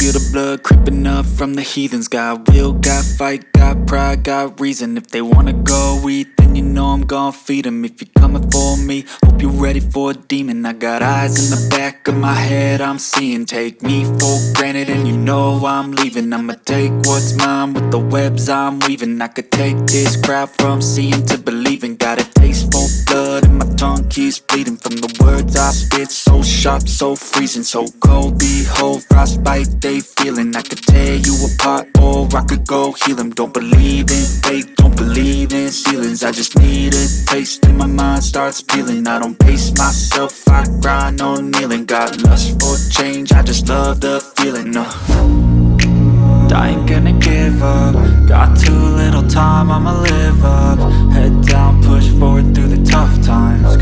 feel the blood creeping up from the heathens. Got will, got fight, got pride, got reason. If they wanna go eat, then you know I'm gon' feed them. If you're coming for me, hope you're ready for a demon. I got eyes in the back of my head, I'm seeing. Take me for granted and you know I'm leaving. I'ma take what's mine with the webs I'm weaving. I could take this crowd from seeing to believing. Got a taste for blood and my tongue keeps bleeding from the words I spit. So sharp, so freezing, so cold. Behold, frostbite they feeling. I could tear you apart or I could go heal them. Don't believe in fate, don't believe in ceilings. I just need a taste and my mind starts peeling. I don't pace myself, I grind on kneeling. Got lust for change, I just love the feeling. I ain't gonna give up. Got too little time, I'ma live up. Head down, push forward through the tough times.